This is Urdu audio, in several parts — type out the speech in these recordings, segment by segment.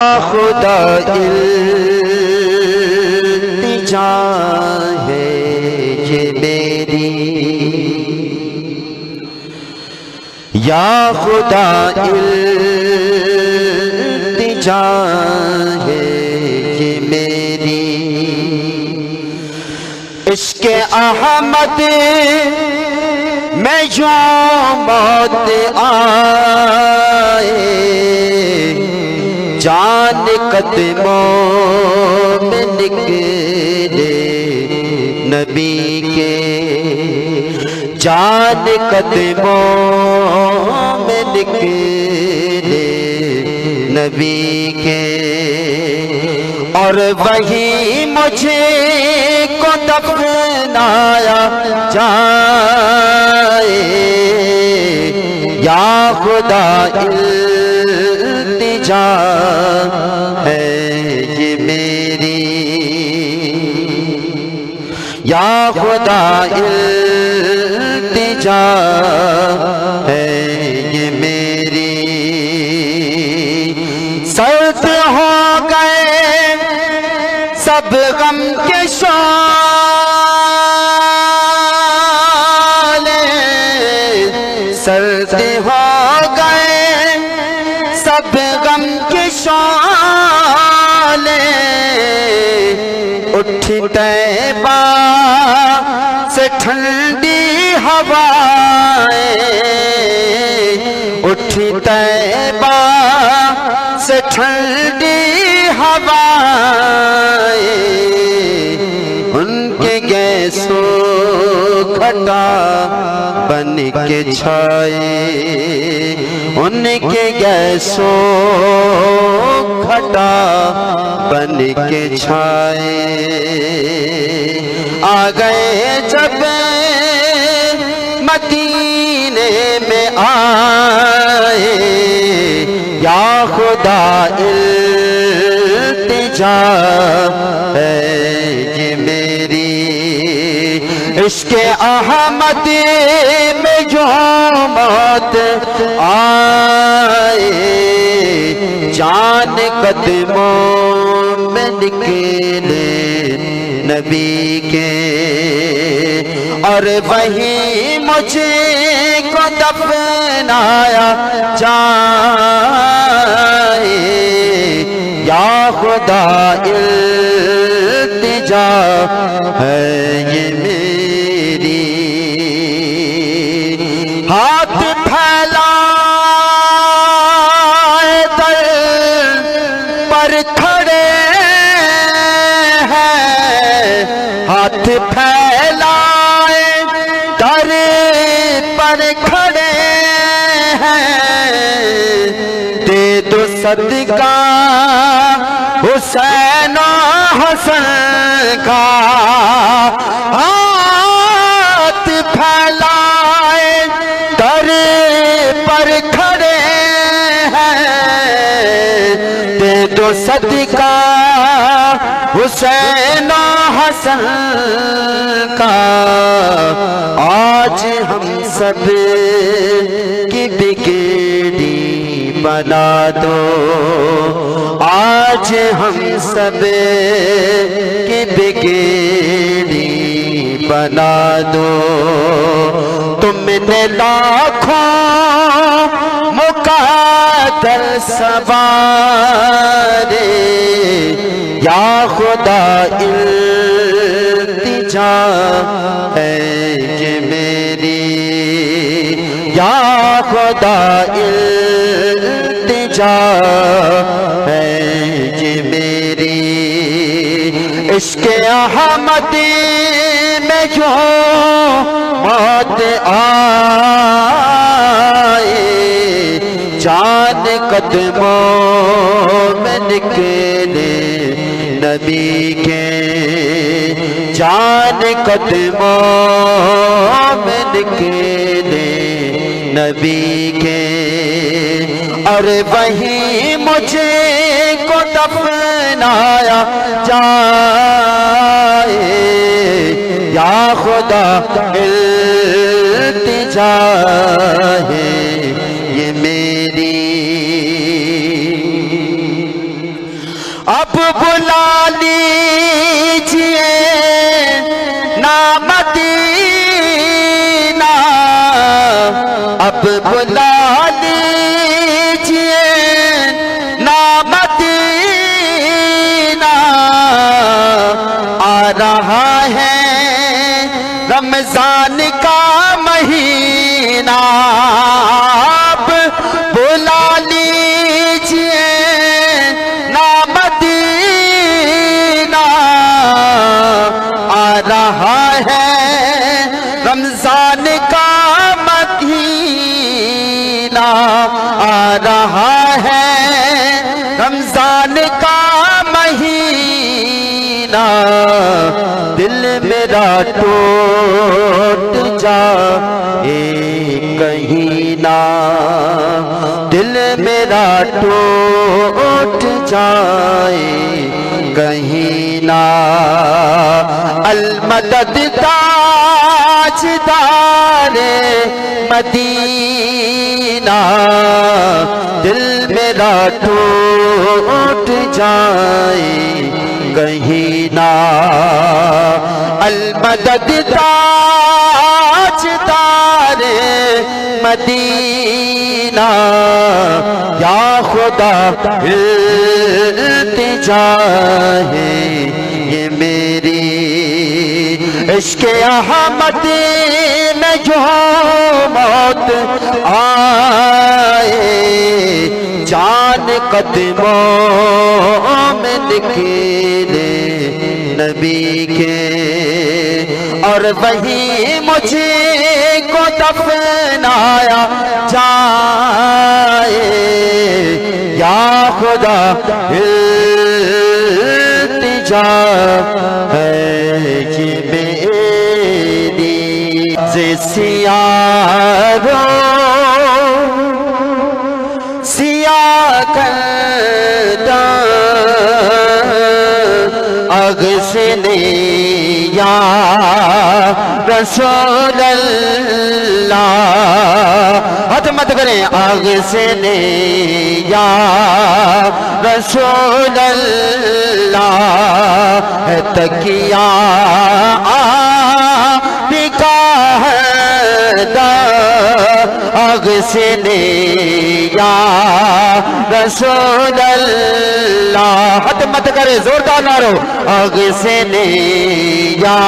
خدا التجا ہے یہ میری، یا خدا التجا ہے یہ میری، عشق احمد میں یوں موت آئے، جان قدموں میں نکلے نبی کے، جان قدموں میں نکلے نبی کے، اور وہی مجھے کو دفنایا جائے، یا خدا التجا ہے یہ میری، یا خدا التجا ہے یہ میری، سرد ہو گئے سب غم کے شعلے، سرد ہو گئے سب غم کے شعلے، اٹھی طیبہ سے ٹھنڈی ہوائیں، اٹھی طیبہ سے ٹھنڈی ہوائیں، ان کے گیسوں گھٹا بن کے چھائے، ان کے گیسوں گھٹا بن کے چھائے، آ گئے جب مدینے میں آئے، یا خدا التجا ہے یہ میری، عشق احمد میں جو موت آئے، جان قدموں میں نکلے نبی کے، اور وہی مجھے کو دفنایا جائے، یا خدا التجا ہے یہ میری، ہاتھ پھیلائے در پر کھڑے ہیں، ہاتھ پھیلائے در پر کھڑے ہیں، دے دو صدقہ حسین و حسن کا، ہاتھ پھیلائے در پر کھڑے ہیں، دے دو صدقہ حسین و حسن کا، آج ہم سب کی بگڑی بنا دو، آج ہم سب کی بگڑی بنا دو، تم نے لاکھوں مقدر سوارے، یا خدا التجا ہے یہ میری، یا خدا التجا ہے یہ میری، عشق احمد میں جو موت آئے، جان قدموں میں نکلے نبی کے، جان قدموں میں نکلے نبی کے، اور وہی مجھے کو دفنایا جائے، یا خدا التجا ہے یہ میری، اب بلا لیجئے نا مدینہ، اب بلا لیجئے نا مدینہ، آ رہا ہے رمضان کا مہینہ، اب بلا لیجئے نا مدینہ، آ رہا ہے رمضان کا مہینہ، آ رہا ہے رمضان کا مہینہ، دل میرا ٹوٹ جائے کہیں نہ، دل میرا ٹوٹ جائے کہیں نہ، المدد تاجدار مدینہ، دل میرا ٹوٹ جائے کہیں نہ، المدد تاجدار مدینہ، یا خدا التجا ہے یہ میری، عشق احمد میں جو موت آئے، جان قدموں میں نکلے نبی کے، اور وہی مجھے کو دفنایا جائے، یا خدا التجا ہے یہ میری، سیاہ کردہ اغسلے یا رسول اللہ، ہاتھ مت کریں، اغسلے یا رسول اللہ، ہے تکیہ آپ کا اغسلے یا رسول اللہ، ہاتھ مت کرے، زوردار نعرہ، اغسلے یا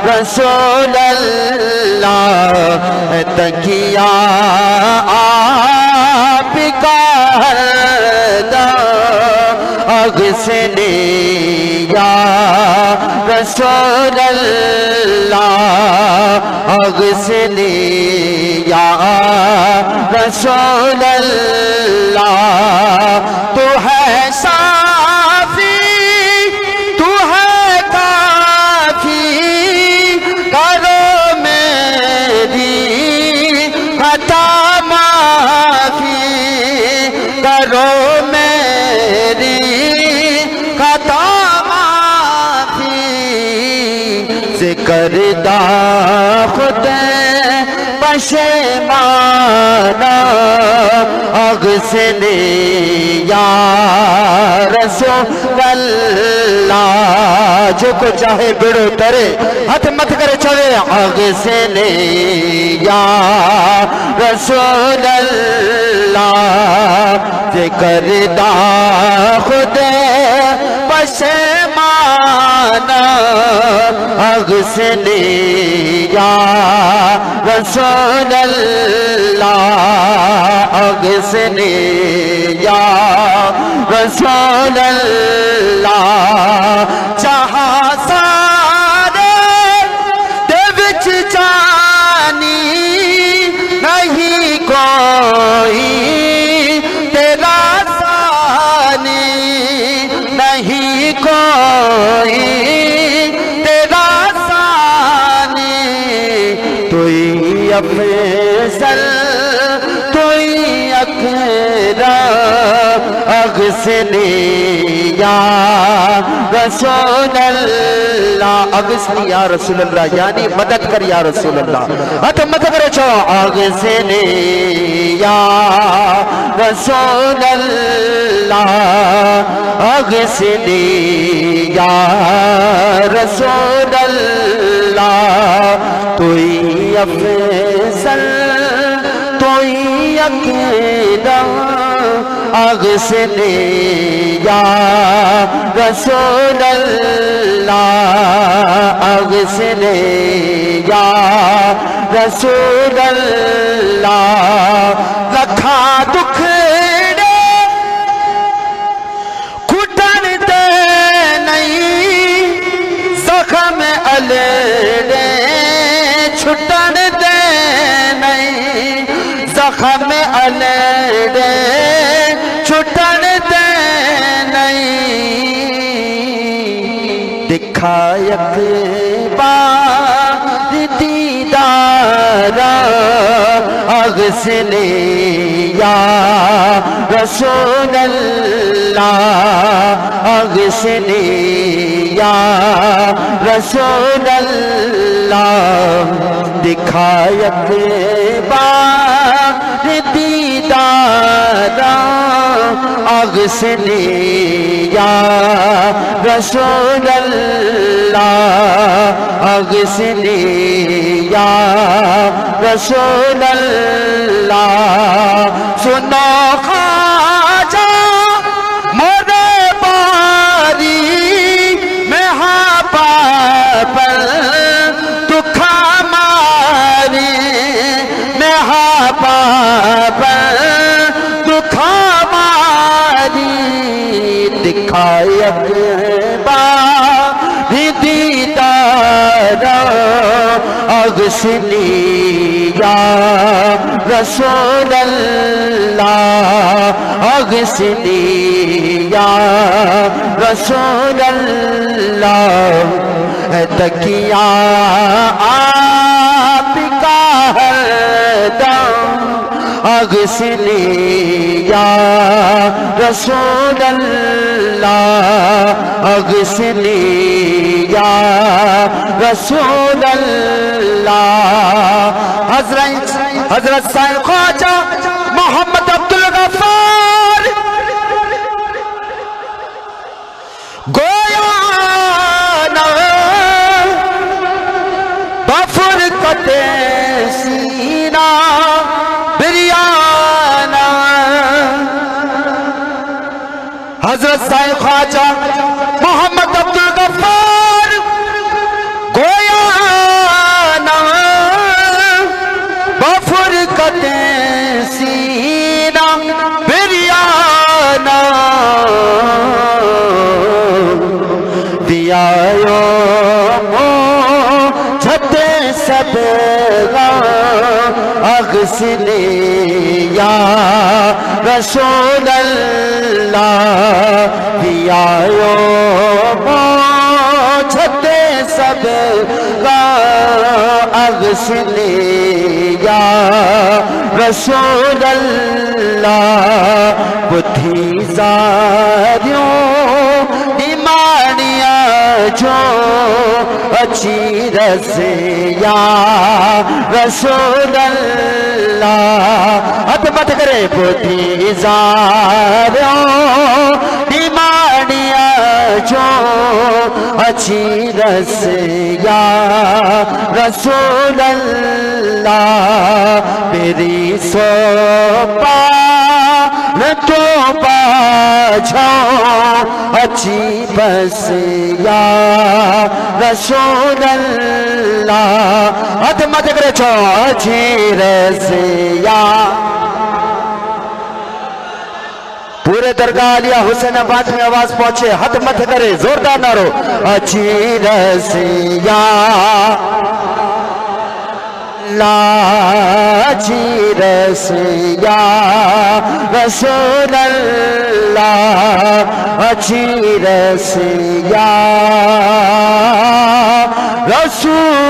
رسول اللہ، تکیہ آپ کا اغسلے یا رسول اللہ، اغسلے یا رسول اللہ، تو ہے صافی تو ہے کافی، کرو میری خطا معافی، کرو میری خطا معافی، ذکر دا خود پشیمانہ، اغسلے یا رسول اللہ، جو کو چاہے بڑو ترے، ہاتھ مت کرے چلے، اغسلے یا رسول اللہ، ذکر دا خود پشیمانہ، اغسلے یا رسول اللہ، اغسلے یا رسول اللہ، جہاں سارے دے وچ جانی نہیں کوئی، تیرا ثانی نہیں کوئی، تیرا ثانی، توئی افضل توئی اکرم، اغسلے یا رسول اللہ، اغسلے یا رسول اللہ یعنی مدد کر یا رسول اللہ، ہاتھ مت کرے چھو، اغسلے یا رسول اللہ، اغسنی یا رسول اللہ تو ہی افضل تو ہی اکرم اغسنی یا رسول اللہ اغسنی یا رسول اللہ لکھا دکھڑے کھٹن دے نہیں زخم الڑے چھٹن دے نہیں زخم الڑے چھٹن دے نہیں دکھا یک بار دیدار اغسنی یا رسول اللہ اغسنی یا رسول اللہ دکھا یک بار دیدار اغسنی یا رسول اللہ اغسنی یا رسول اللہ سنو خواجہ مرے باری میں ہاں پر دکھا ماری میں ہاں پر دکھا ماری دکھا یک بار دیدار اغسنی یا رسول اللہ اغسنی یا رسول اللہ تکیہ آپ کا ہر دم اغسنی یا رسول اللہ اغسنی یا رسول اللہ حضرت سائن خواجہ محمد عبدالغفار گویا نا بفرقت سینہ بریانہ حضرت سائن خواجہ محمد عبدالغفار گویا نا بفرقت سینہ بریانہ دیائیو چھتے سب اغسنی یا رسول اللہ دیائیو چھتے سب اغسنی یا رسول اللہ بدھی زاریوں ایمانیاں جو اچھی رسے یا رسول اللہ عظمت کرے بدھی زاریوں ایمانیاں جو اچھی رسے یا رسول اللہ میری سوپا تو باجھاؤ اچھی بس یا رسول اللہ عظمت کرے چھو اچھی رس یا پورے درگاہ علیہ حسین آباد میں آواز پہنچے حد مت کرے زوردار نارو اچھی رس یا اچھی رس یا رسول اللہ اچھی رس یا رسول